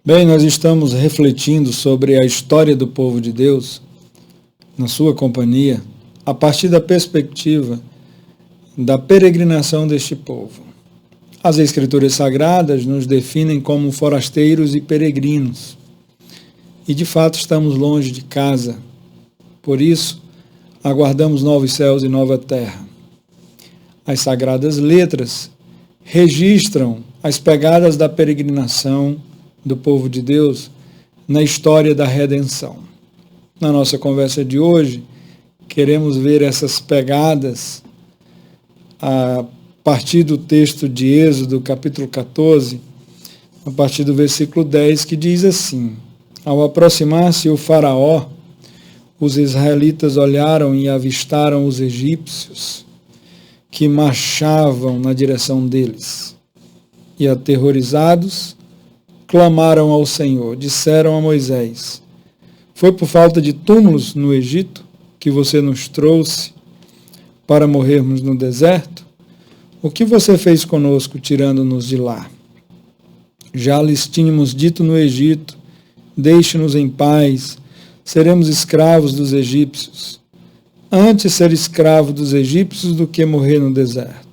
Bem, nós estamos refletindo sobre a história do povo de Deus, na sua companhia, a partir da perspectiva da peregrinação deste povo. As Escrituras Sagradas nos definem como forasteiros e peregrinos. E de fato estamos longe de casa. Por isso, aguardamos novos céus e nova terra. As Sagradas Letras registram as pegadas da peregrinação do povo de Deus na história da redenção. Na nossa conversa de hoje, queremos ver essas pegadas a partir do texto de Êxodo, capítulo 14, a partir do versículo 10, que diz assim: Ao aproximar-se o faraó, os israelitas olharam e avistaram os egípcios que marchavam na direção deles. E aterrorizados, clamaram ao Senhor, disseram a Moisés: Foi por falta de túmulos no Egito que você nos trouxe para morrermos no deserto? O que você fez conosco, tirando-nos de lá? Já lhes tínhamos dito no Egito: Deixe-nos em paz, seremos escravos dos egípcios. Antes ser escravo dos egípcios do que morrer no deserto.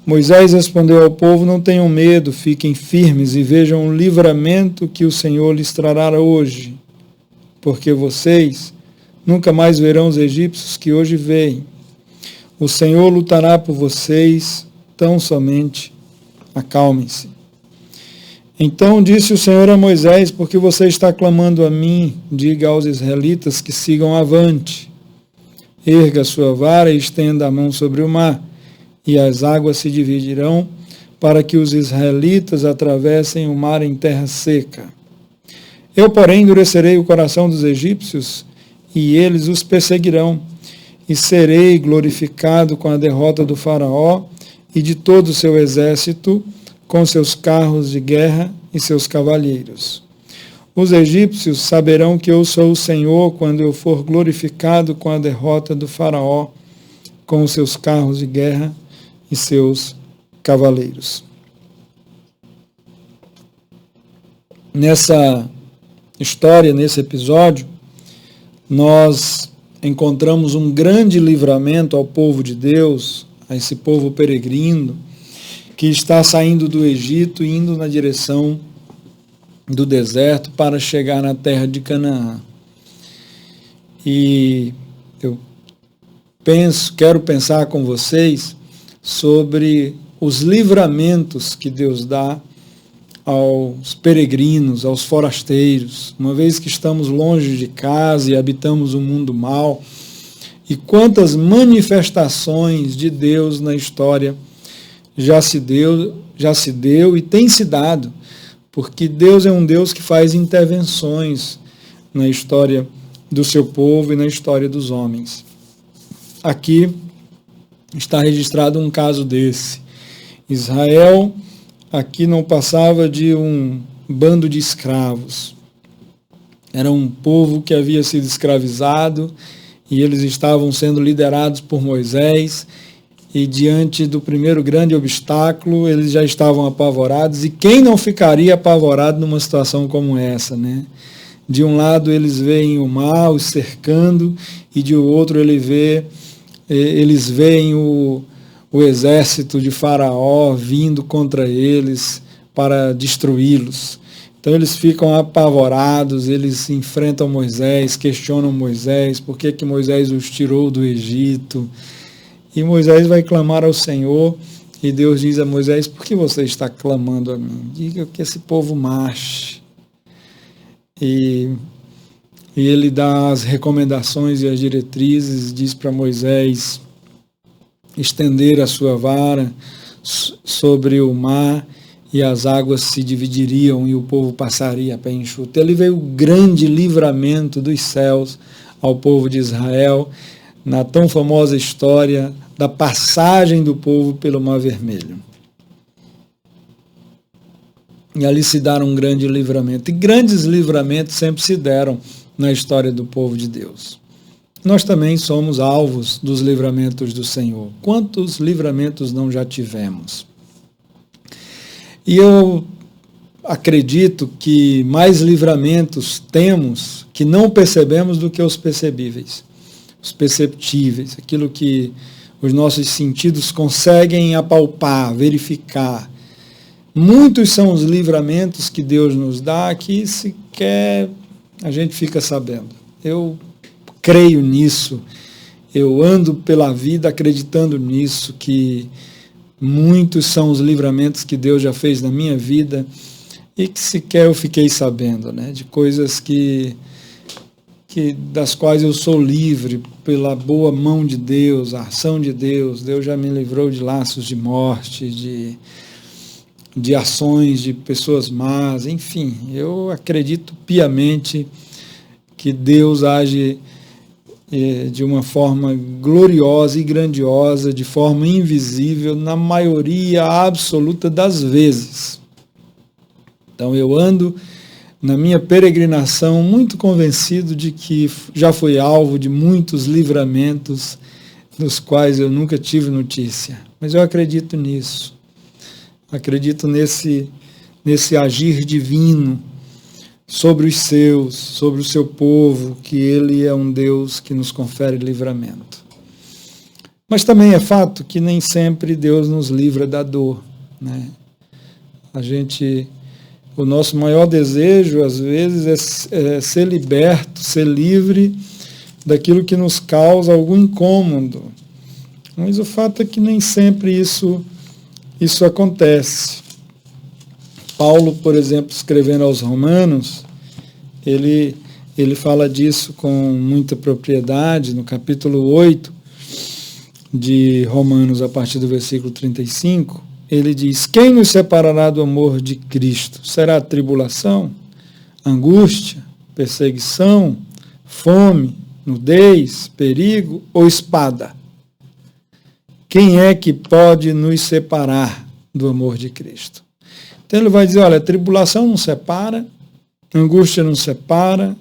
Moisés respondeu ao povo: Não tenham medo, fiquem firmes e vejam o livramento que o Senhor lhes trará hoje, porque vocês nunca mais verão os egípcios que hoje veem. O Senhor lutará por vocês, tão somente acalmem-se. Então disse o Senhor a Moisés: Porque você está clamando a mim, diga aos israelitas que sigam avante. Erga a sua vara e estenda a mão sobre o mar, e as águas se dividirão, para que os israelitas atravessem o mar em terra seca. Eu, porém, endurecerei o coração dos egípcios, e eles os perseguirão, e serei glorificado com a derrota do faraó e de todo o seu exército, com seus carros de guerra e seus cavalheiros. Os egípcios saberão que eu sou o Senhor quando eu for glorificado com a derrota do faraó, com os seus carros de guerra e seus cavaleiros. Nessa história, nesse episódio, nós encontramos um grande livramento ao povo de Deus, a esse povo peregrino, que está saindo do Egito e indo na direção do deserto para chegar na terra de Canaã. E eu quero pensar com vocês sobre os livramentos que Deus dá aos peregrinos, aos forasteiros, uma vez que estamos longe de casa e habitamos um mundo mau, e quantas manifestações de Deus na história já se deu e tem se dado, porque Deus é um Deus que faz intervenções na história do seu povo e na história dos homens. Aqui está registrado um caso desse. Israel aqui não passava de um bando de escravos. Era um povo que havia sido escravizado e eles estavam sendo liderados por Moisés, e diante do primeiro grande obstáculo eles já estavam apavorados. E quem não ficaria apavorado numa situação como essa, né? De um lado eles veem o mar os cercando, e de outro eles veem o exército de Faraó vindo contra eles para destruí-los. Então eles ficam apavorados, eles enfrentam Moisés, questionam Moisés, por que Moisés os tirou do Egito. E Moisés vai clamar ao Senhor, e Deus diz a Moisés: Por que você está clamando a mim? Diga que esse povo marche. E ele dá as recomendações e as diretrizes, diz para Moisés estender a sua vara sobre o mar, e as águas se dividiriam e o povo passaria a pé enxuto. Ele veio o grande livramento dos céus ao povo de Israel, na tão famosa história da passagem do povo pelo Mar Vermelho. E ali se deram um grande livramento. E grandes livramentos sempre se deram na história do povo de Deus. Nós também somos alvos dos livramentos do Senhor. Quantos livramentos não já tivemos? E eu acredito que mais livramentos temos que não percebemos do que os percebíveis, os perceptíveis, aquilo que os nossos sentidos conseguem apalpar, verificar. Muitos são os livramentos que Deus nos dá que sequer a gente fica sabendo. Eu creio nisso, eu ando pela vida acreditando nisso, que muitos são os livramentos que Deus já fez na minha vida e que sequer eu fiquei sabendo, né? De coisas das quais eu sou livre pela boa mão de Deus, a ação de Deus. Deus já me livrou de laços de morte, de ações de pessoas más, enfim. Eu acredito piamente que Deus age de uma forma gloriosa e grandiosa, de forma invisível, na maioria absoluta das vezes. Então eu ando na minha peregrinação muito convencido de que já fui alvo de muitos livramentos dos quais eu nunca tive notícia. Mas eu acredito nisso. Acredito nesse agir divino sobre os seus, sobre o seu povo, que Ele é um Deus que nos confere livramento. Mas também é fato que nem sempre Deus nos livra da dor, né? O nosso maior desejo, às vezes, é ser liberto, ser livre daquilo que nos causa algum incômodo. Mas o fato é que nem sempre isso acontece. Paulo, por exemplo, escrevendo aos Romanos, ele fala disso com muita propriedade, no capítulo 8 de Romanos, a partir do versículo 35, ele diz: quem nos separará do amor de Cristo? Será tribulação, angústia, perseguição, fome, nudez, perigo ou espada? Quem é que pode nos separar do amor de Cristo? Então ele vai dizer, olha, tribulação não separa, angústia não separa,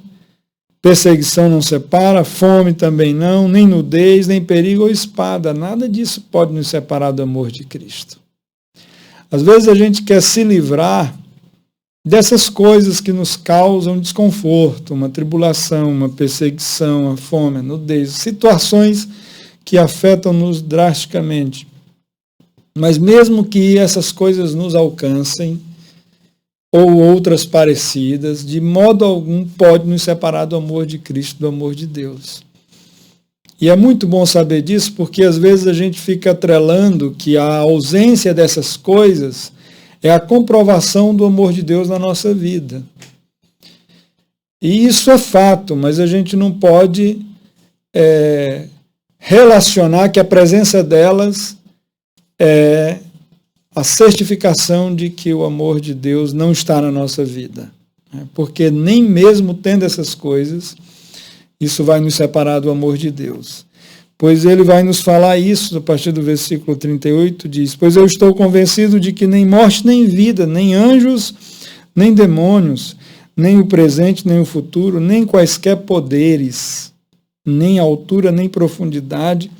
perseguição não separa, fome também não, nem nudez, nem perigo ou espada. Nada disso pode nos separar do amor de Cristo. Às vezes a gente quer se livrar dessas coisas que nos causam desconforto, uma tribulação, uma perseguição, a fome, a nudez, situações que afetam-nos drasticamente. Mas mesmo que essas coisas nos alcancem, ou outras parecidas, de modo algum pode nos separar do amor de Cristo, do amor de Deus. E é muito bom saber disso, porque às vezes a gente fica atrelando que a ausência dessas coisas é a comprovação do amor de Deus na nossa vida. E isso é fato, mas a gente não pode relacionar que a presença delas é a certificação de que o amor de Deus não está na nossa vida. Porque nem mesmo tendo essas coisas, isso vai nos separar do amor de Deus. Pois ele vai nos falar isso, a partir do versículo 38, diz: pois eu estou convencido de que nem morte, nem vida, nem anjos, nem demônios, nem o presente, nem o futuro, nem quaisquer poderes, nem altura, nem profundidade,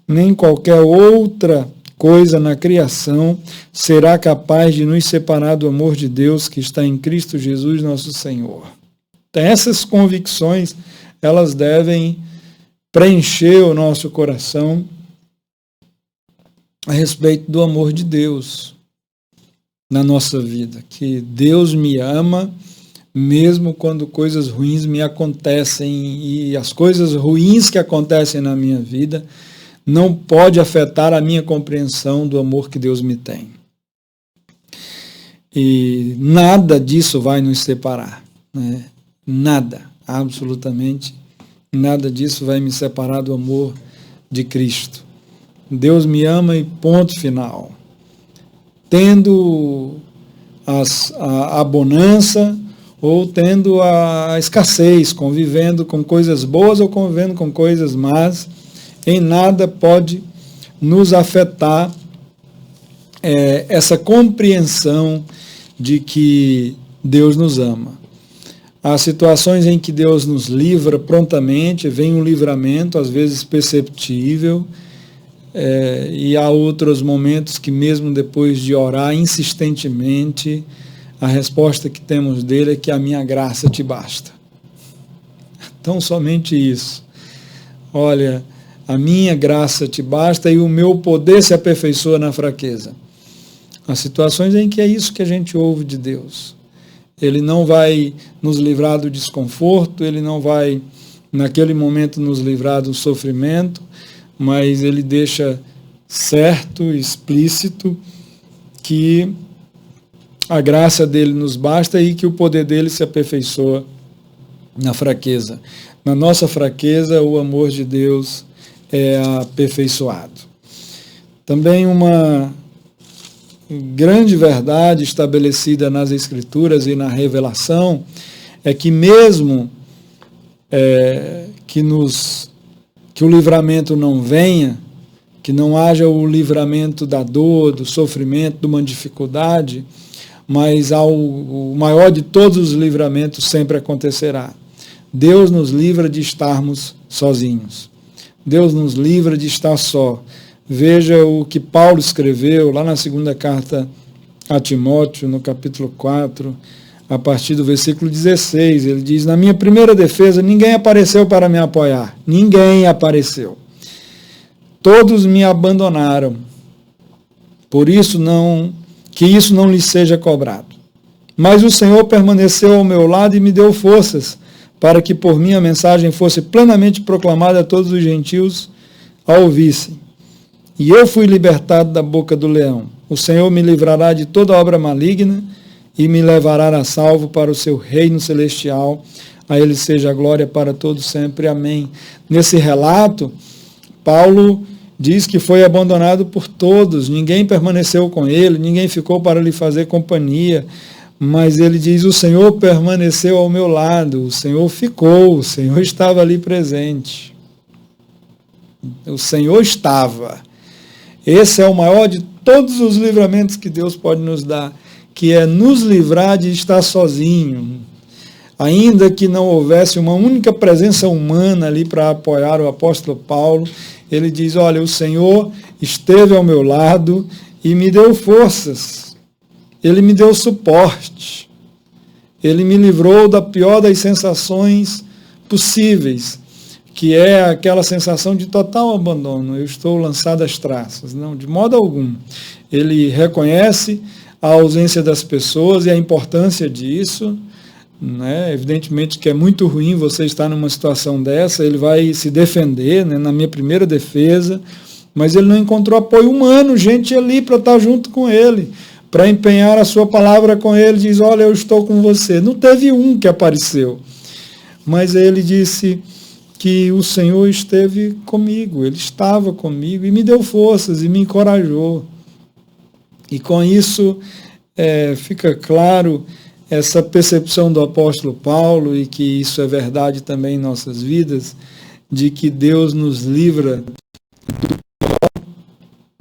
nem qualquer outra coisa na criação será capaz de nos separar do amor de Deus que está em Cristo Jesus, nosso Senhor. Então, essas convicções, elas devem preencher o nosso coração a respeito do amor de Deus na nossa vida, que Deus me ama mesmo quando coisas ruins me acontecem, e as coisas ruins que acontecem na minha vida não pode afetar a minha compreensão do amor que Deus me tem. E nada disso vai nos separar, né? Nada, absolutamente nada disso vai me separar do amor de Cristo. Deus me ama e ponto final. Tendo a bonança ou tendo a escassez, convivendo com coisas boas ou convivendo com coisas más, em nada pode nos afetar essa compreensão de que Deus nos ama. Há situações em que Deus nos livra prontamente, vem um livramento, às vezes perceptível, e há outros momentos que mesmo depois de orar insistentemente, a resposta que temos dele é que a minha graça te basta. Então, somente isso. Olha, a minha graça te basta e o meu poder se aperfeiçoa na fraqueza. Há situações em que é isso que a gente ouve de Deus. Ele não vai nos livrar do desconforto, ele não vai, naquele momento, nos livrar do sofrimento, mas ele deixa certo, explícito, que a graça dele nos basta e que o poder dele se aperfeiçoa na fraqueza. Na nossa fraqueza, o amor de Deus é aperfeiçoado. Também uma grande verdade estabelecida nas Escrituras e na revelação é que mesmo que o livramento não venha, que não haja o livramento da dor, do sofrimento, de uma dificuldade, mas o maior de todos os livramentos sempre acontecerá. Deus nos livra de estarmos sozinhos. Deus nos livra de estar só. Veja o que Paulo escreveu lá na segunda carta a Timóteo, no capítulo 4, a partir do versículo 16. Ele diz: na minha primeira defesa, ninguém apareceu para me apoiar. Ninguém apareceu. Todos me abandonaram. Por isso que isso não lhe seja cobrado. Mas o Senhor permaneceu ao meu lado e me deu forças, para que por mim a mensagem fosse plenamente proclamada a todos os gentios a ouvissem. E eu fui libertado da boca do leão. O Senhor me livrará de toda obra maligna e me levará a salvo para o seu reino celestial. A ele seja a glória para todos sempre. Amém. Nesse relato, Paulo diz que foi abandonado por todos, ninguém permaneceu com ele, ninguém ficou para lhe fazer companhia, mas ele diz: o Senhor permaneceu ao meu lado, o Senhor ficou, o Senhor estava ali presente. O Senhor estava. Esse é o maior de todos os livramentos que Deus pode nos dar, que é nos livrar de estar sozinho. Ainda que não houvesse uma única presença humana ali para apoiar o apóstolo Paulo, ele diz: olha, o Senhor esteve ao meu lado e me deu forças. Ele me deu suporte. Ele me livrou da pior das sensações possíveis, que é aquela sensação de total abandono. Eu estou lançado às traças. Não, de modo algum. Ele reconhece a ausência das pessoas e a importância disso. Né? Evidentemente que é muito ruim você estar numa situação dessa, ele vai se defender, né? Na minha primeira defesa, mas ele não encontrou apoio humano, gente ali para estar junto com ele, para empenhar a sua palavra com ele, diz: olha, eu estou com você. Não teve um que apareceu, mas ele disse que o Senhor esteve comigo, ele estava comigo e me deu forças e me encorajou. E com isso fica claro essa percepção do apóstolo Paulo, e que isso é verdade também em nossas vidas, de que Deus nos livra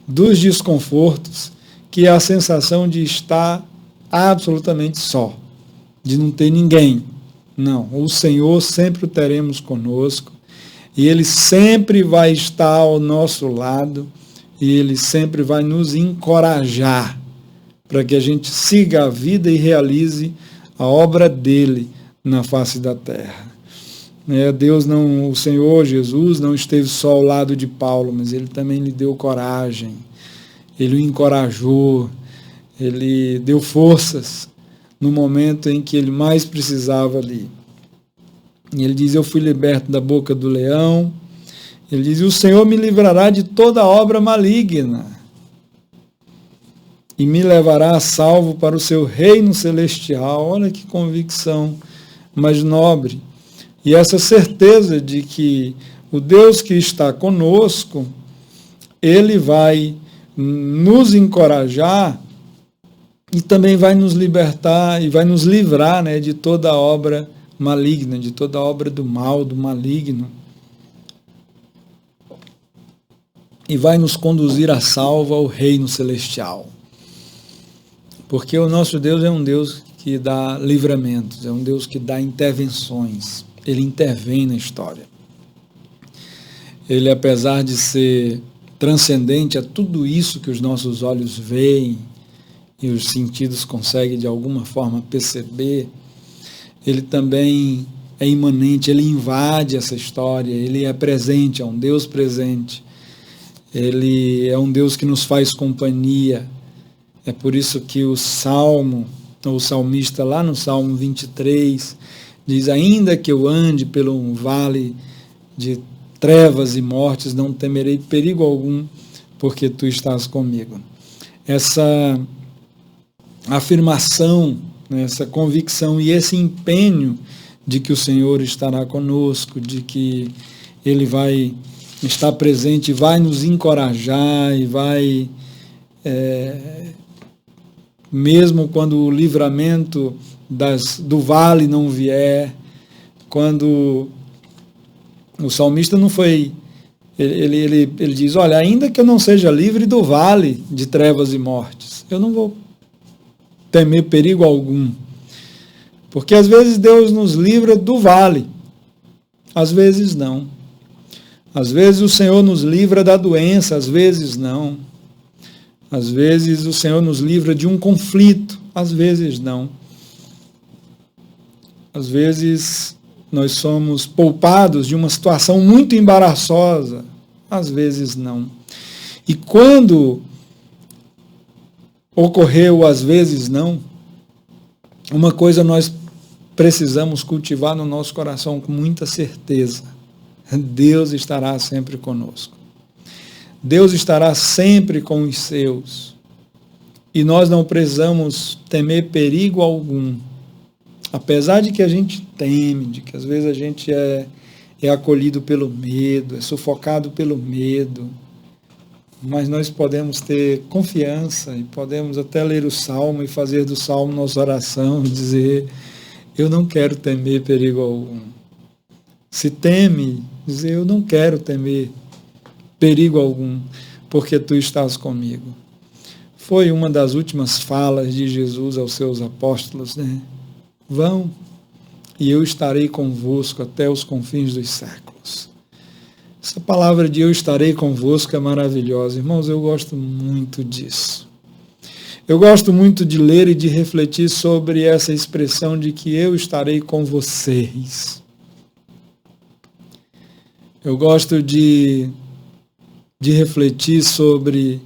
dos desconfortos, que é a sensação de estar absolutamente só, de não ter ninguém. Não, o Senhor sempre o teremos conosco, e Ele sempre vai estar ao nosso lado, e Ele sempre vai nos encorajar para que a gente siga a vida e realize a obra dele na face da terra. O Senhor Jesus não esteve só ao lado de Paulo, mas ele também lhe deu coragem, ele o encorajou, ele deu forças no momento em que ele mais precisava ali. E ele diz: eu fui liberto da boca do leão. Ele diz: o Senhor me livrará de toda obra maligna e me levará a salvo para o seu reino celestial. Olha que convicção mais nobre. E essa certeza de que o Deus que está conosco, ele vai nos encorajar e também vai nos libertar e vai nos livrar, né, de toda obra maligna, de toda obra do mal, do maligno. E vai nos conduzir a salvo ao reino celestial. Porque o nosso Deus é um Deus que dá livramentos, é um Deus que dá intervenções, ele intervém na história. Ele, apesar de ser transcendente a tudo isso que os nossos olhos veem e os sentidos conseguem de alguma forma perceber, ele também é imanente, ele invade essa história, ele é presente, é um Deus presente, ele é um Deus que nos faz companhia. É por isso que o salmista lá no Salmo 23 diz: ainda que eu ande pelo um vale de trevas e mortes, não temerei perigo algum, porque tu estás comigo. Essa afirmação, essa convicção e esse empenho de que o Senhor estará conosco, de que Ele vai estar presente, vai nos encorajar e vai, mesmo quando o livramento do vale não vier, quando o salmista não foi, ele diz, olha, ainda que eu não seja livre do vale de trevas e mortes, eu não vou temer perigo algum. Porque às vezes Deus nos livra do vale, às vezes não. Às vezes o Senhor nos livra da doença, às vezes não. Às vezes o Senhor nos livra de um conflito, às vezes não. Às vezes nós somos poupados de uma situação muito embaraçosa, às vezes não. E quando ocorreu, às vezes não, uma coisa nós precisamos cultivar no nosso coração com muita certeza: Deus estará sempre conosco. Deus estará sempre com os seus. E nós não precisamos temer perigo algum. Apesar de que a gente teme, de que às vezes a gente é acolhido pelo medo, é sufocado pelo medo, mas nós podemos ter confiança e podemos até ler o Salmo e fazer do Salmo nossa oração e dizer: eu não quero temer perigo algum. Se teme, dizer: eu não quero temer perigo algum, porque tu estás comigo. Foi uma das últimas falas de Jesus aos seus apóstolos, né? Vão, e eu estarei convosco até os confins dos séculos. Essa palavra de eu estarei convosco é maravilhosa. Irmãos, eu gosto muito disso. Eu gosto muito de ler e de refletir sobre essa expressão de que eu estarei com vocês. Eu gosto de refletir sobre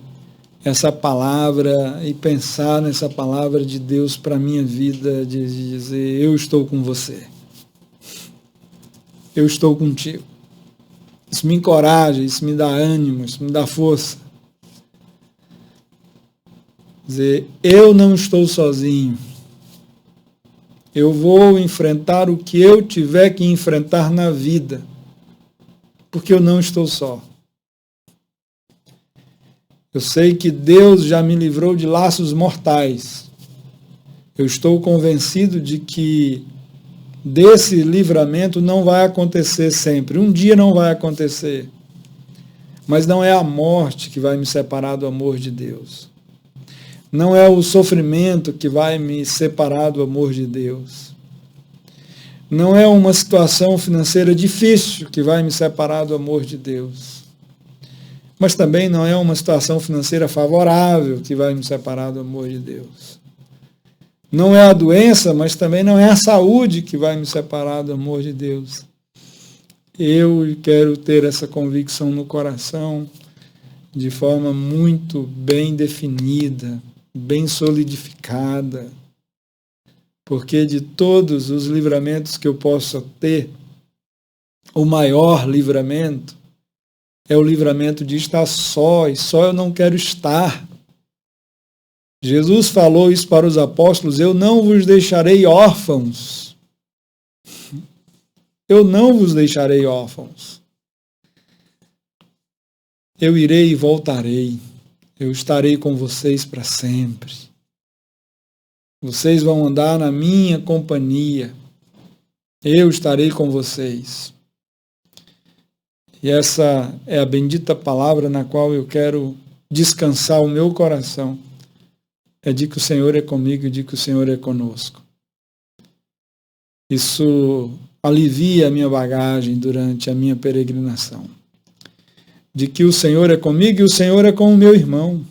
essa palavra e pensar nessa palavra de Deus para a minha vida, de dizer: eu estou com você. Eu estou contigo. Isso me encoraja, isso me dá ânimo, isso me dá força. Dizer: eu não estou sozinho. Eu vou enfrentar o que eu tiver que enfrentar na vida, porque eu não estou só. Eu sei que Deus já me livrou de laços mortais. Eu estou convencido de que desse livramento não vai acontecer sempre. Um dia não vai acontecer. Mas não é a morte que vai me separar do amor de Deus. Não é o sofrimento que vai me separar do amor de Deus. Não é uma situação financeira difícil que vai me separar do amor de Deus. Mas também não é uma situação financeira favorável que vai me separar do amor de Deus. Não é a doença, mas também não é a saúde que vai me separar do amor de Deus. Eu quero ter essa convicção no coração de forma muito bem definida, bem solidificada, porque de todos os livramentos que eu possa ter, o maior livramento é o livramento de estar só, e só eu não quero estar. Jesus falou isso para os apóstolos: eu não vos deixarei órfãos. Eu não vos deixarei órfãos. Eu irei e voltarei. Eu estarei com vocês para sempre. Vocês vão andar na minha companhia. Eu estarei com vocês. E essa é a bendita palavra na qual eu quero descansar o meu coração. É de que o Senhor é comigo e de que o Senhor é conosco. Isso alivia a minha bagagem durante a minha peregrinação. De que o Senhor é comigo e o Senhor é com o meu irmão.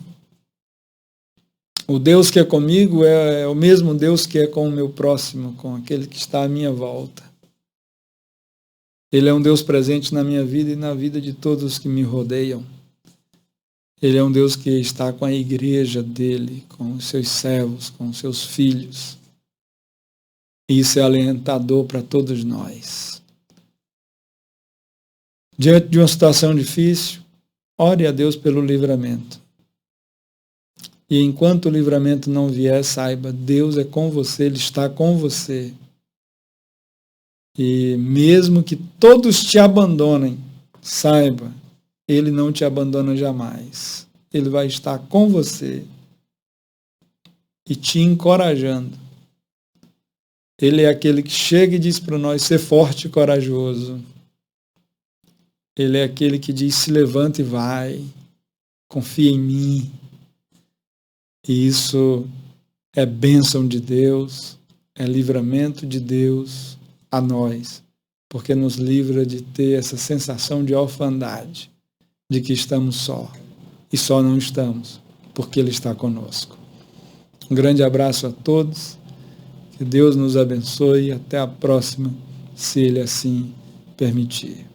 O Deus que é comigo é o mesmo Deus que é com o meu próximo, com aquele que está à minha volta. Ele é um Deus presente na minha vida e na vida de todos os que me rodeiam. Ele é um Deus que está com a igreja dele, com os seus servos, com os seus filhos. E isso é alentador para todos nós. Diante de uma situação difícil, ore a Deus pelo livramento. E enquanto o livramento não vier, saiba, Deus é com você, Ele está com você. E mesmo que todos te abandonem, saiba, Ele não te abandona jamais. Ele vai estar com você e te encorajando. Ele é aquele que chega e diz para nós, ser forte e corajoso. Ele é aquele que diz, se levanta e vai, confia em mim. E isso é bênção de Deus, é livramento de Deus a nós, porque nos livra de ter essa sensação de orfandade, de que estamos só. E só não estamos, porque Ele está conosco. Um grande abraço a todos, que Deus nos abençoe e até a próxima, se Ele assim permitir.